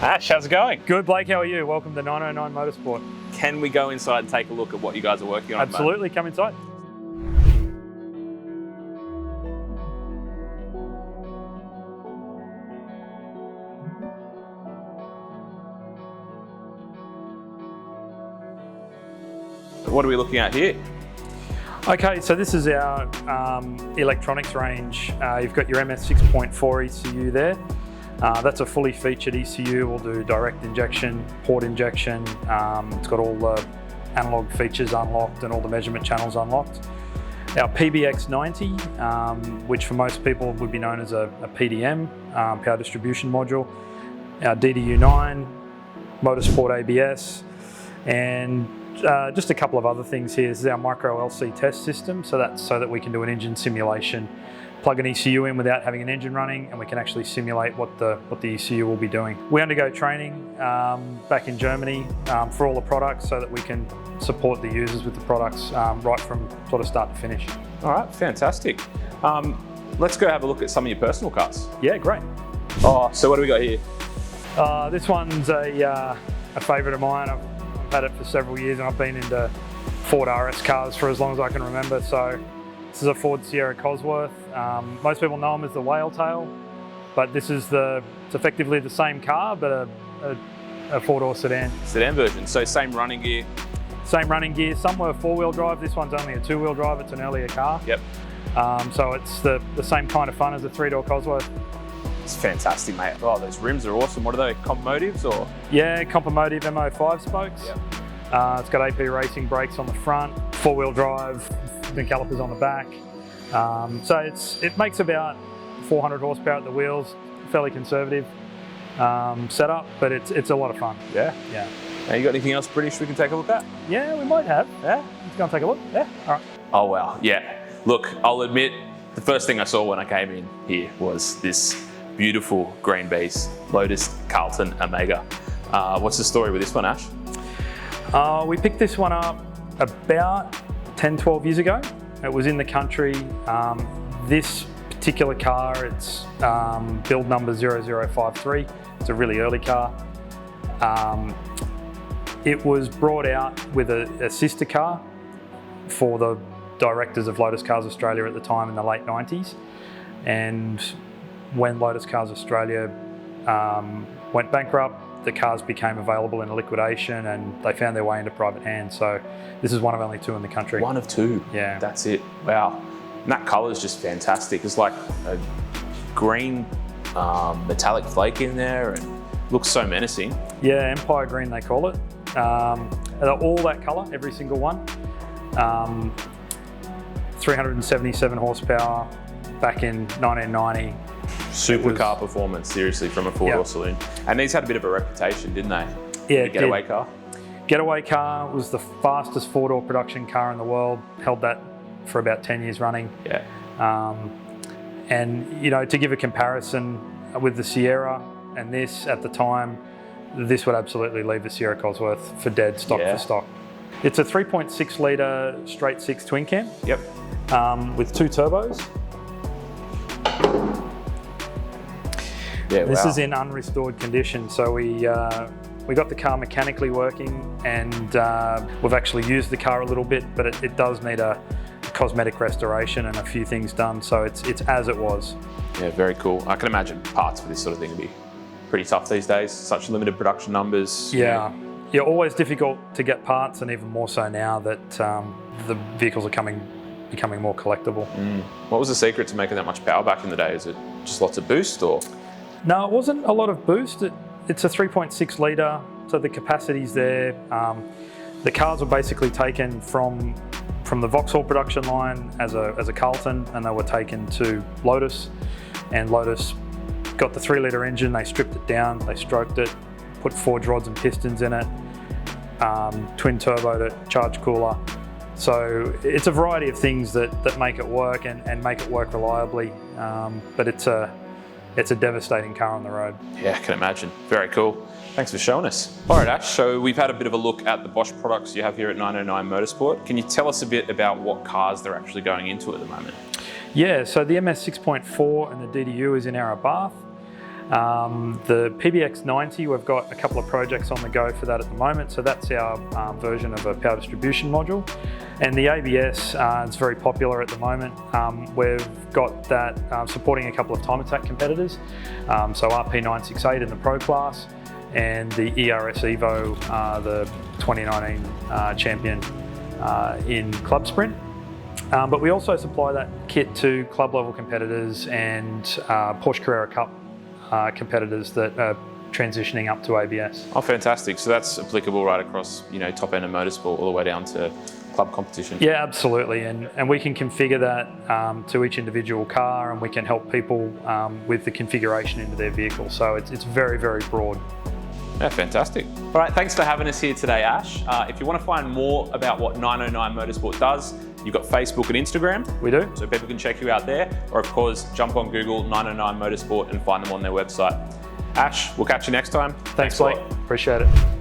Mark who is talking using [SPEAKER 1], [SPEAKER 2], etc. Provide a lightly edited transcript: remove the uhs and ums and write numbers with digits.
[SPEAKER 1] Ash, how's it going?
[SPEAKER 2] Good, Blake, how are you? Welcome to 909 Motorsport.
[SPEAKER 1] Can we go inside and take a look at what you guys are working on?
[SPEAKER 2] Absolutely, come inside.
[SPEAKER 1] What are we looking at here?
[SPEAKER 2] Okay, so this is our electronics range. You've got your MS 6.4 ECU there. That's a fully featured ECU. We'll do direct injection, port injection. It's got all the analog features unlocked and all the measurement channels unlocked. Our PBX90, which for most people would be known as a PDM, power distribution module. Our DDU9, Motorsport ABS, and just a couple of other things here. This is our micro LC test system, so that's so that we can do an engine simulation. Plug an ECU in without having an engine running, and we can actually simulate what the ECU will be doing. We undergo training back in Germany for all the products so that we can support the users with the products right from sort of start to finish.
[SPEAKER 1] All right, fantastic. Let's go have a look at some of your personal cars.
[SPEAKER 2] Yeah, great.
[SPEAKER 1] Oh, so what do we got here?
[SPEAKER 2] This one's a favourite of mine. I've had it for several years, and I've been into Ford RS cars for as long as I can remember. So this is a Ford Sierra Cosworth. Most people know them as the whale tail, but this is it's effectively the same car, but a four-door sedan.
[SPEAKER 1] Sedan version, so same running gear.
[SPEAKER 2] Same running gear. Some were four-wheel drive. This one's only a two-wheel drive. It's an earlier car.
[SPEAKER 1] Yep.
[SPEAKER 2] So it's the same kind of fun as a three-door Cosworth.
[SPEAKER 1] It's fantastic, mate. Oh, those rims are awesome. What are they, Compomotives or?
[SPEAKER 2] Yeah, Compomotive MO5 spokes.
[SPEAKER 1] Yep.
[SPEAKER 2] It's got AP racing brakes on the front, four-wheel drive, the calipers on the back. So it makes about 400 horsepower at the wheels, fairly conservative setup, but it's a lot of fun.
[SPEAKER 1] Yeah.
[SPEAKER 2] Yeah.
[SPEAKER 1] Now, you got anything else British we can take a look at?
[SPEAKER 2] Yeah, we might have. Yeah, let's go and take a look. Yeah. All right.
[SPEAKER 1] Oh, wow. Yeah. Look, I'll admit, the first thing I saw when I came in here was this beautiful green base Lotus Carlton Omega. What's the story with this one, Ash?
[SPEAKER 2] We picked this one up about 10, 12 years ago. It was in the country. This particular car, it's build number 0053. It's a really early car. It was brought out with a sister car for the directors of Lotus Cars Australia at the time in the late 90s. And when Lotus Cars Australia went bankrupt, the cars became available in liquidation and they found their way into private hands. So this is one of only two in the country.
[SPEAKER 1] One of two?
[SPEAKER 2] Yeah.
[SPEAKER 1] That's it. Wow. And that colour is just fantastic. It's like a green metallic flake in there and looks so menacing.
[SPEAKER 2] Yeah, Empire Green they call it. All that colour, every single one. 377 horsepower back in 1990.
[SPEAKER 1] Supercar performance, seriously, from a four-door saloon. And these had a bit of a reputation, didn't they?
[SPEAKER 2] Yeah,
[SPEAKER 1] the getaway car.
[SPEAKER 2] Getaway car was the fastest four-door production car in the world. Held that for about 10 years running.
[SPEAKER 1] Yeah.
[SPEAKER 2] And you know, to give a comparison with the Sierra and this at the time, this would absolutely leave the Sierra Cosworth for dead, stock for stock. It's a 3.6 litre straight six twin cam.
[SPEAKER 1] Yep.
[SPEAKER 2] With two turbos.
[SPEAKER 1] Yeah,
[SPEAKER 2] this is in unrestored condition, so we got the car mechanically working, and we've actually used the car a little bit, but it does need a cosmetic restoration and a few things done, so it's as it was.
[SPEAKER 1] Yeah, very cool. I can imagine parts for this sort of thing would be pretty tough these days, such limited production numbers.
[SPEAKER 2] Yeah, yeah, always difficult to get parts, and even more so now that the vehicles are becoming more collectible.
[SPEAKER 1] What was the secret to making that much power back in the day? Is it just lots of boost or?
[SPEAKER 2] No, it wasn't a lot of boost. It's a 3.6 litre, so the capacity's there. The cars were basically taken from the Vauxhall production line as a Carlton, and they were taken to Lotus, and Lotus got the 3 litre engine, they stripped it down, they stroked it, put forged rods and pistons in it, twin turbo to charge cooler. So it's a variety of things that make it work and make it work reliably, but it's a devastating car on the road.
[SPEAKER 1] Yeah, I can imagine. Very cool. Thanks for showing us. All right, Ash, so we've had a bit of a look at the Bosch products you have here at 909 Motorsport. Can you tell us a bit about what cars they're actually going into at the moment?
[SPEAKER 2] Yeah, so the MS 6.4 and the DDU is in our Bath. The PBX90, we've got a couple of projects on the go for that at the moment. So that's our version of a power distribution module. And the ABS is very popular at the moment. We've got that supporting a couple of time attack competitors. So RP968 in the Pro class and the ERS Evo, the 2019 champion in Club Sprint. But we also supply that kit to club level competitors and Porsche Carrera Cup competitors that are transitioning up to ABS.
[SPEAKER 1] Oh, fantastic. So that's applicable right across, top end of motorsport all the way down to club competition.
[SPEAKER 2] Yeah, absolutely. And we can configure that to each individual car, and we can help people with the configuration into their vehicle. So it's very, very broad.
[SPEAKER 1] Yeah, fantastic. All right, thanks for having us here today, Ash. If you want to find more about what 909 Motorsport does, you've got Facebook and Instagram.
[SPEAKER 2] We do.
[SPEAKER 1] So people can check you out there, or of course, jump on Google 909 Motorsport and find them on their website. Ash, we'll catch you next time.
[SPEAKER 2] Thanks Blake. Appreciate it.